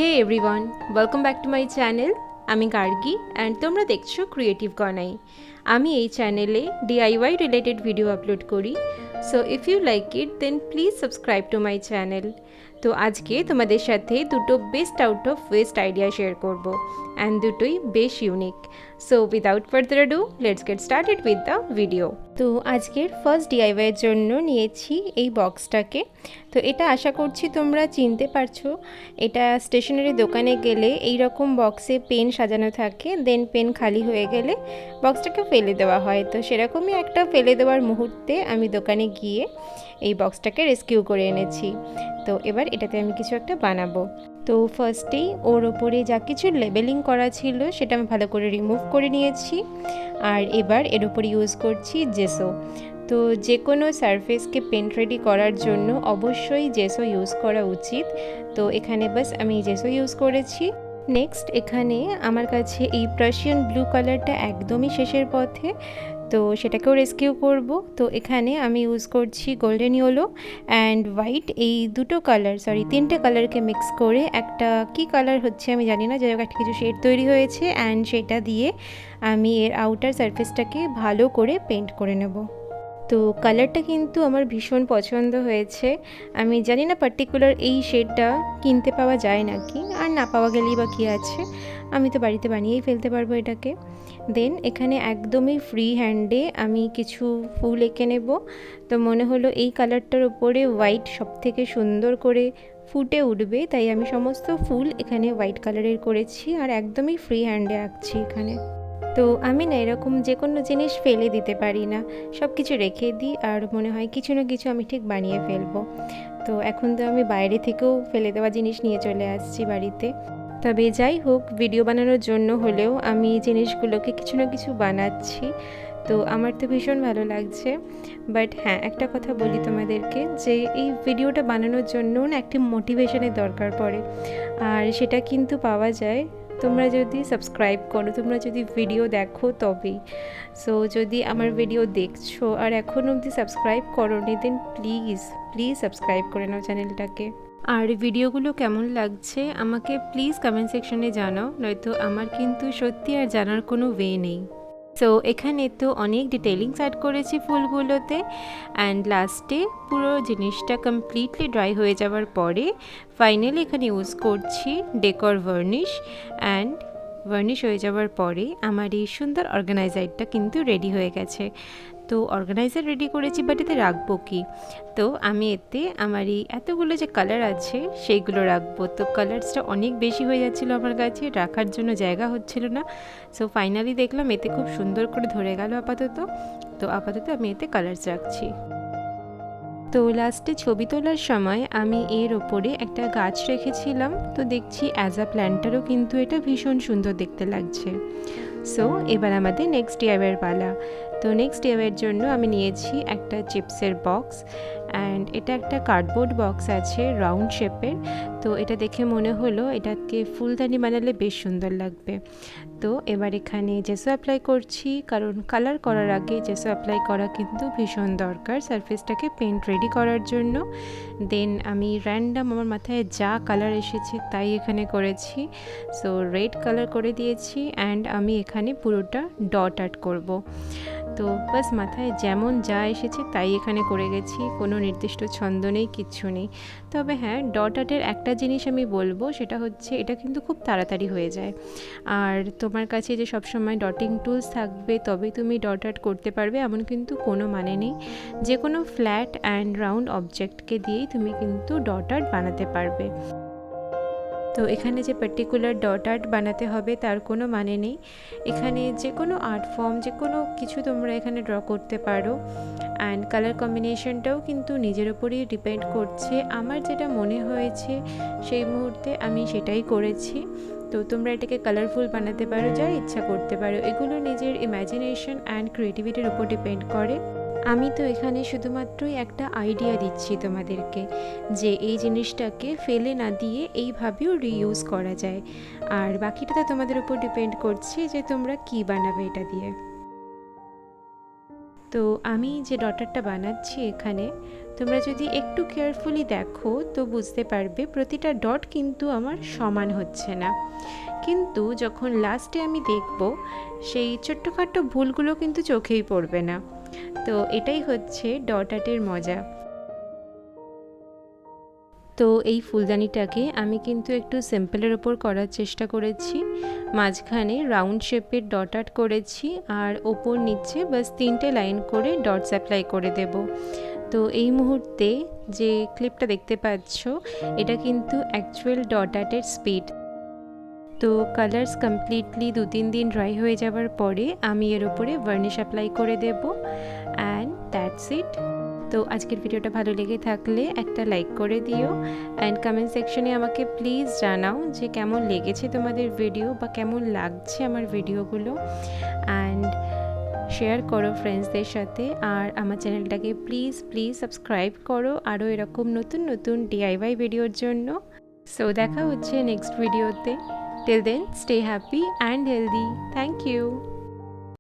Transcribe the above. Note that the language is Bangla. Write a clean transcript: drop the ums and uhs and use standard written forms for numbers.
Hey everyone, welcome back to my channel. আমি গার্গী অ্যান্ড তোমরা দেখছো ক্রিয়েটিভ গনাই। আমি এই চ্যানেলে DIY রিলেটেড ভিডিও আপলোড করি। So if you like it then please subscribe to my channel. তো আজকে তোমাদের সাথে দুটো best out of waste idea share করব অ্যান্ড দুটোই বেশ unique. So without further ado let's get started with the video. তো আজকের ফার্স্ট DIY এর জন্য নিয়েছি এই বক্সটাকে। তো এটা আশা করছি তোমরা চিনতে পারছো। এটা স্টেশনারি দোকানে গেলে এই রকম বক্সে পেন সাজানো থাকে, দেন পেন খালি হয়ে গেলে বক্সটাকে ফেলে দেওয়া হয়। তো সেরকমই একটা ফেলে দেওয়ার মুহূর্তে আমি দোকানে গিয়ে এই বক্সটাকে রেস্কিউ করে এনেছি। তো এবার এটাতে আমি কিছু একটা বানাবো। তো ফার্স্টেই ওর ওপরে যা কিছু লেবেলিং করা ছিল সেটা আমি ভালো করে রিমুভ করে নিয়েছি। আর এবার এর ওপর ইউজ করছি জেসো। তো যে কোনো সারফেসকে পেন্ট রেডি করার জন্য অবশ্যই জেসো ইউজ করা উচিত। তো এখানে বাস আমি জেসো ইউজ করেছি। নেক্সট এখানে আমার কাছে এই প্রাশিয়ান ব্লু কালারটা একদমই শেষের পথে, তো সেটাকেও রেস্কিউ করব। তো এখানে আমি ইউজ করছি গোল্ডেন ইয়েলো অ্যান্ড হোয়াইট, এই তিনটে কালারকে মিক্স করে একটা কি কালার হচ্ছে আমি জানি না, যাই হোক একটা কিছু শেড তৈরি হয়েছে অ্যান্ড সেটা দিয়ে আমি এর আউটার সারফেসটাকে ভালো করে পেন্ট করে নেব। তো কালারটা কিন্তু আমার ভীষণ পছন্দ হয়েছে। আমি জানি না পার্টিকুলার এই শেডটা কিনতে পাওয়া যায় নাকি, আর না পাওয়া গেলেই বা কী আছে, আমি তো বাড়িতে বানিয়েই ফেলতে পারবো এটাকে। দেন এখানে একদমই ফ্রি হ্যান্ডে আমি কিছু ফুল এঁকে নেব। তো মনে হলো এই কালারটার ওপরে হোয়াইট সবথেকে সুন্দর করে ফুটে উঠবে, তাই আমি সমস্ত ফুল এখানে হোয়াইট কালারের করেছি আর একদমই ফ্রি হ্যান্ডে আঁকছি এখানে। তো আমি না এরকম যে কোনো জিনিস ফেলে দিতে পারি না, সব কিছু রেখে দিই আর মনে হয় কিছু না কিছু আমি ঠিক বানিয়ে ফেলবো। তো এখন তো আমি বাইরে থেকেও ফেলে দেওয়া জিনিস নিয়ে চলে আসছি বাড়িতে। তবে যাই হোক, ভিডিও বানানোর জন্য হলেও আমি জিনিসগুলোকে কিছু না কিছু বানাচ্ছি, তো আমার তো ভীষণ ভালো লাগছে। বাট হ্যাঁ, একটা কথা বলি তোমাদেরকে, যে এই ভিডিওটা বানানোর জন্য না একটি মোটিভেশনের দরকার পড়ে, আর সেটা কিন্তু পাওয়া যায় তোমরা যদি সাবস্ক্রাইব করো, তোমরা যদি ভিডিও দেখো তবেই। সো যদি আমার ভিডিও দেখছো আর এখন অবধি সাবস্ক্রাইব করোনি, দেন প্লিজ প্লিজ সাবস্ক্রাইব করে নাও চ্যানেলটাকে। আর ভিডিওগুলো কেমন লাগছে আমাকে প্লিজ কমেন্ট সেকশনে জানাও, নয়তো আমার কিন্তু সত্যি আর জানার কোনো ওয়ে নেই। সো এখানে তো অনেক ডিটেলিংস অ্যাড করেছি ফুলগুলোতে, অ্যান্ড লাস্টে পুরো জিনিসটা কমপ্লিটলি ড্রাই হয়ে যাওয়ার পরে ফাইনালি এখানে ইউজ করছি ডেকর ভার্নিশ। অ্যান্ড ভার্নিশ হয়ে যাওয়ার পরে আমার এই সুন্দর অর্গানাইজারটা কিন্তু রেডি হয়ে গেছে। তো অর্গানাইজার রেডি করেছি, বাট এতে রাখবো কি? তো আমি এতে আমার এই এতগুলো যে কালার আছে সেইগুলো রাখবো। তো কালার্সটা অনেক বেশি হয়ে যাচ্ছিলো আমার কাছে, রাখার জন্য জায়গা হচ্ছিল না। সো ফাইনালি দেখলাম এতে খুব সুন্দর করে ধরে গেল আপাতত। তো আপাতত আমি এতে কালার্স রাখছি। তো লাস্টে ছবি তোলার সময় আমি এর ওপরে একটা গাছ রেখেছিলাম, তো দেখছি অ্যাজ আ প্ল্যান্টারও কিন্তু এটা ভীষণ সুন্দর দেখতে লাগছে। সো এবার আমাদের নেক্সট DIYয়ের পালা। তো নেক্সট DIYয়ের জন্য আমি নিয়েছি একটা চিপসের বক্স, অ্যান্ড এটা একটা কার্ডবোর্ড বক্স আছে রাউন্ড শেপের। তো এটা দেখে মনে হলো এটাকে ফুলদানি বানালে বেশ সুন্দর লাগবে। তো এবার এখানে জেসো অ্যাপ্লাই করছি, কারণ কালার করার আগে জেসো অ্যাপ্লাই করা কিন্তু ভীষণ দরকার সারফেসটাকে পেন্ট রেডি করার জন্য। দেন আমি র্যান্ডাম আমার মাথায় যা কালার এসেছে তাই এখানে করেছি। সো রেড কালার করে দিয়েছি, অ্যান্ড আমি এখানে পুরোটা ডট আর্ট করব। তো বাস মাথায় যেমন যা এসেছে তাই এখানে করে গেছি, কোনো নির্দিষ্ট ছন্দ নেই, কিচ্ছু নেই। তবে হ্যাঁ, ডট আর্টের একটা জিনিস আমি বলবো, সেটা হচ্ছে এটা কিন্তু খুব তাড়াতাড়ি হয়ে যায়। আর তোমার কাছে যে সবসময় ডটিং টুলস থাকবে তবেই তুমি ডট আর্ট করতে পারবে এমন কিন্তু কোনো মানে নেই। যে কোনো ফ্ল্যাট অ্যান্ড রাউন্ড অবজেক্টকে দিয়েই তুমি কিন্তু ডট আর্ট বানাতে পারবে। তো এখানে যে পার্টিকুলার ডট আর্ট বানাতে হবে তার কোনো মানে নেই। এখানে যে কোনো আর্ট ফর্ম, যে কোনো কিছু তোমরা এখানে ড্র করতে পারো। অ্যান্ড কালার কম্বিনেশনটাও কিন্তু নিজের ওপরেই ডিপেন্ড করছে। আমার যেটা মনে হয়েছে সেই মুহূর্তে আমি সেটাই করেছি। তো তোমরা এটাকে কালারফুল বানাতে পারো, যা ইচ্ছা করতে পারো। এগুলো নিজের ইম্যাজিনেশন অ্যান্ড ক্রিয়েটিভিটির উপর ডিপেন্ড করে। আমি তো এখানে শুধুমাত্রই একটা আইডিয়া দিচ্ছি তোমাদেরকে, যে এই জিনিসটাকে ফেলে না দিয়ে এইভাবেও রিইউজ করা যায়। আর বাকিটা তো তোমাদের উপর ডিপেন্ড করছে যে তোমরা কী বানাবে এটা দিয়ে। তো আমি যে ডটারটা বানাচ্ছি এখানে, তোমরা যদি একটু কেয়ারফুলি দেখো তো বুঝতে পারবে প্রতিটা ডট কিন্তু আমার সমান হচ্ছে না, কিন্তু যখন লাস্টে আমি দেখব সেই ছোট্টখাট্ট ভুলগুলো কিন্তু চোখেই পড়বে না। তো এটাই হচ্ছে ডট আর্টের মজা। তো এই ফুলদানিটাকে আমি কিন্তু একটু সিম্পলের ওপর করার চেষ্টা করেছি। মাঝখানে রাউন্ড শেপের ডট আর্ট করেছি আর ওপর নিচে বাস 3টে লাইন করে ডটস অ্যাপ্লাই করে দেব। তো এই মুহূর্তে যে ক্লিপটা দেখতে পাচ্ছ এটা কিন্তু অ্যাকচুয়াল ডট আর্টের স্পিড। তো কালার্স কমপ্লিটলি 2-3 দিন ড্রাই হয়ে যাওয়ার পরে আমি এর উপরে ভার্নিশ অ্যাপ্লাই করে দেব, অ্যান্ড দ্যাটস ইট। তো আজকের ভিডিওটা ভালো লেগে থাকলে একটা লাইক করে দিও, অ্যান্ড কমেন্ট সেকশনে আমাকে প্লিজ জানাও যে কেমন লেগেছে তোমাদের ভিডিও বা কেমন লাগছে আমার ভিডিওগুলো, অ্যান্ড শেয়ার করো ফ্রেন্ডসদের সাথে। আর আমার চ্যানেলটাকে প্লিজ সাবস্ক্রাইব করো আরও এরকম নতুন নতুন DIY ভিডিওর জন্য। সো দেখা হচ্ছে নেক্সট ভিডিওতে। Till then, stay happy and healthy. Thank you.